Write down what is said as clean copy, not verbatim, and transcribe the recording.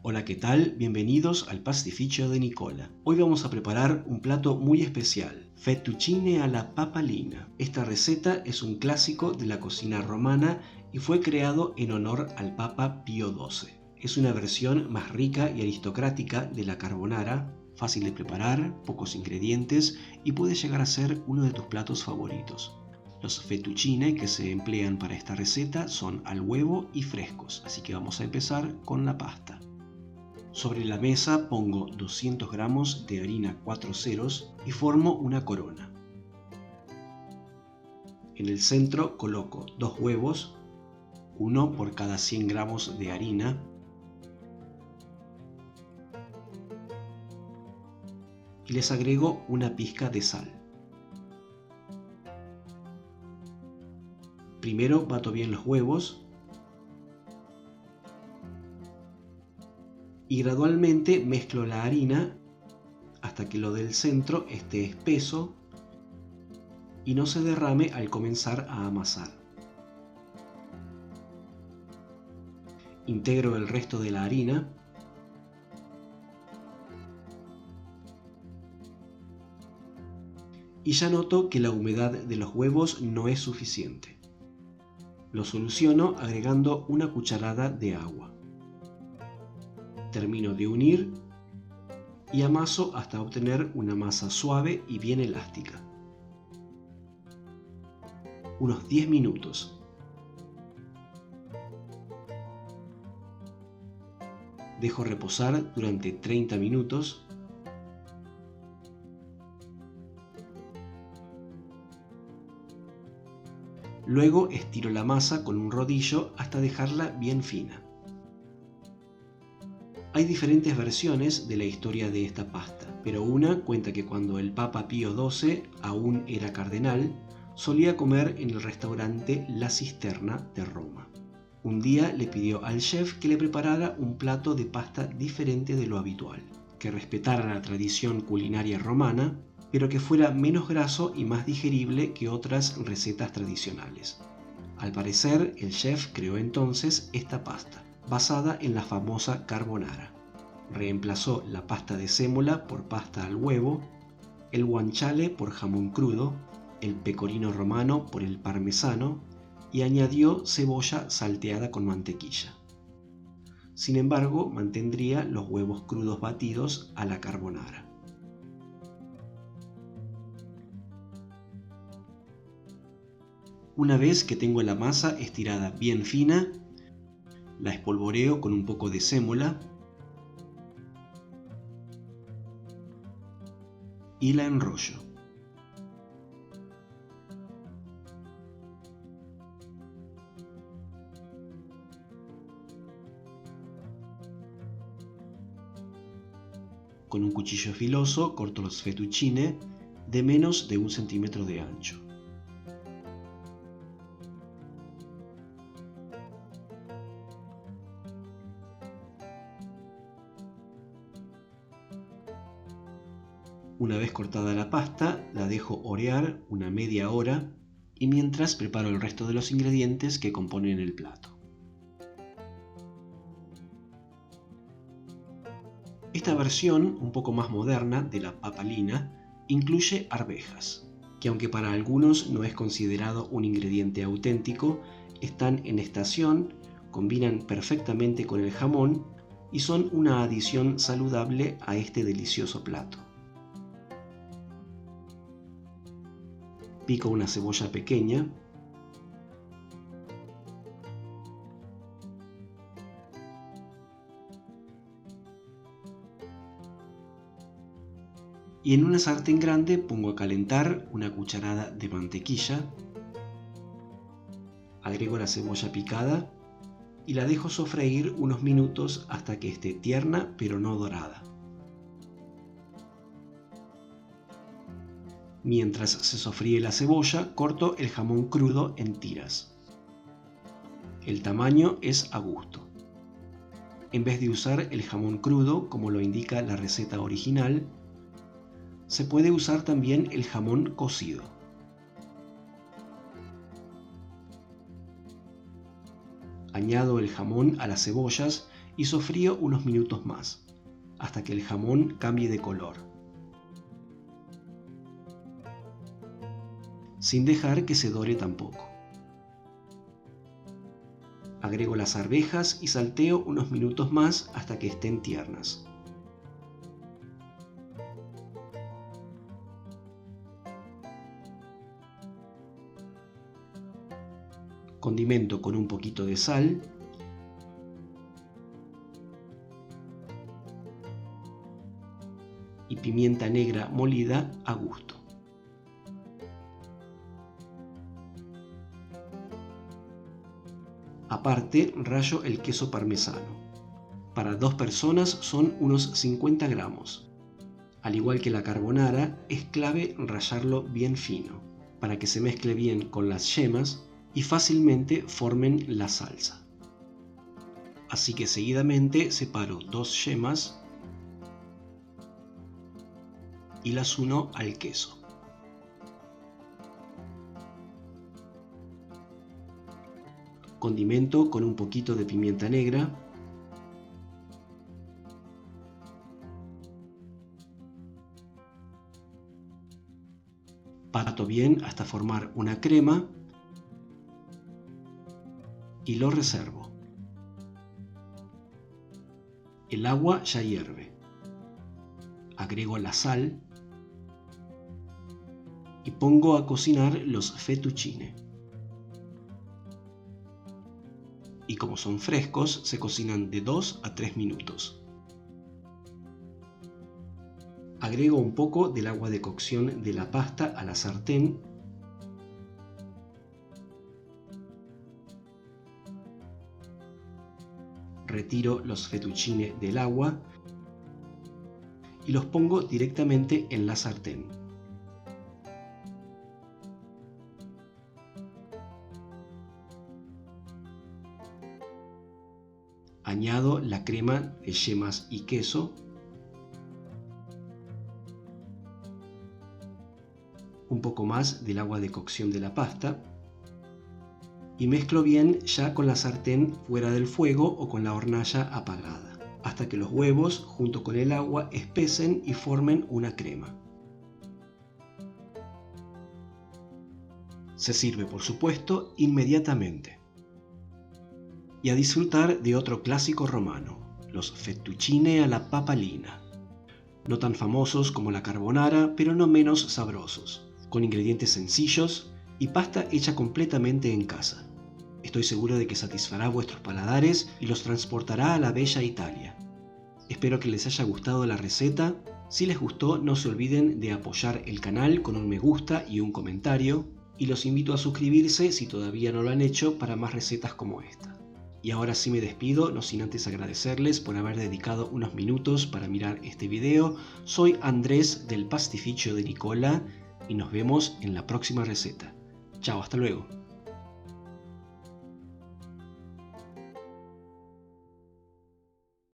Hola, ¿qué tal? Bienvenidos al pastificio de Nicola. Hoy vamos a preparar un plato muy especial, fettuccine alla papalina. Esta receta es un clásico de la cocina romana y fue creado en honor al Papa Pío XII. Es una versión más rica y aristocrática de la carbonara, fácil de preparar, pocos ingredientes y puede llegar a ser uno de tus platos favoritos. Los fettuccine que se emplean para esta receta son al huevo y frescos, así que vamos a empezar con la pasta. Sobre la mesa pongo 200 gramos de harina 4 ceros y formo una corona. En el centro coloco 2 huevos, uno por cada 100 gramos de harina, y les agrego una pizca de sal. Primero bato bien los huevos y gradualmente mezclo la harina hasta que lo del centro esté espeso y no se derrame al comenzar a amasar. Integro el resto de la harina y ya noto que la humedad de los huevos no es suficiente. Lo soluciono agregando una cucharada de agua. Termino de unir y amaso hasta obtener una masa suave y bien elástica. Unos 10 minutos. Dejo reposar durante 30 minutos. Luego estiro la masa con un rodillo hasta dejarla bien fina. Hay diferentes versiones de la historia de esta pasta, pero una cuenta que cuando el Papa Pío XII aún era cardenal, solía comer en el restaurante La Cisterna de Roma. Un día le pidió al chef que le preparara un plato de pasta diferente de lo habitual, que respetara la tradición culinaria romana, pero que fuera menos graso y más digerible que otras recetas tradicionales. Al parecer, el chef creó entonces esta pasta, basada en la famosa carbonara. Reemplazó la pasta de sémola por pasta al huevo, el guanciale por jamón crudo, el pecorino romano por el parmesano y añadió cebolla salteada con mantequilla. Sin embargo, mantendría los huevos crudos batidos a la carbonara. Una vez que tengo la masa estirada bien fina, la espolvoreo con un poco de sémola y la enrollo. Con un cuchillo filoso corto los fettuccine de menos de 1 centímetro de ancho. Una vez cortada la pasta, la dejo orear una media hora y mientras preparo el resto de los ingredientes que componen el plato. Esta versión, un poco más moderna de la papalina, incluye arvejas, que aunque para algunos no es considerado un ingrediente auténtico, están en estación, combinan perfectamente con el jamón y son una adición saludable a este delicioso plato. Pico una cebolla pequeña, y en una sartén grande pongo a calentar una cucharada de mantequilla, agrego la cebolla picada y la dejo sofreír unos minutos hasta que esté tierna pero no dorada. Mientras se sofríe la cebolla, corto el jamón crudo en tiras. El tamaño es a gusto. En vez de usar el jamón crudo, como lo indica la receta original, se puede usar también el jamón cocido. Añado el jamón a las cebollas y sofrío unos minutos más, hasta que el jamón cambie de color, sin dejar que se dore tampoco. Agrego las arvejas y salteo unos minutos más hasta que estén tiernas. Condimento con un poquito de sal y pimienta negra molida a gusto. Aparte, rayo el queso parmesano. Para 2 personas son unos 50 gramos. Al igual que la carbonara, es clave rallarlo bien fino, para que se mezcle bien con las yemas y fácilmente formen la salsa. Así que seguidamente separo 2 yemas y las uno al queso. Condimento con un poquito de pimienta negra, bato bien hasta formar una crema y lo reservo. El agua ya hierve. Agrego la sal y pongo a cocinar los fettuccine. Y como son frescos, se cocinan de 2 a 3 minutos. Agrego un poco del agua de cocción de la pasta a la sartén retiro los fettuccine del agua y los pongo directamente en la sartén. Añado la crema de yemas y queso, un poco más del agua de cocción de la pasta y mezclo bien ya con la sartén fuera del fuego o con la hornalla apagada, hasta que los huevos junto con el agua espesen y formen una crema. Se sirve, por supuesto, inmediatamente. Y a disfrutar de otro clásico romano, los fettuccine alla papalina. No tan famosos como la carbonara, pero no menos sabrosos, con ingredientes sencillos y pasta hecha completamente en casa. Estoy seguro de que satisfará vuestros paladares y los transportará a la bella Italia. Espero que les haya gustado la receta. Si les gustó, no se olviden de apoyar el canal con un me gusta y un comentario, y los invito a suscribirse si todavía no lo han hecho para más recetas como esta. Y ahora sí me despido, no sin antes agradecerles por haber dedicado unos minutos para mirar este video. Soy Andrés del Pastificio de Nicola y nos vemos en la próxima receta. Chao, hasta luego.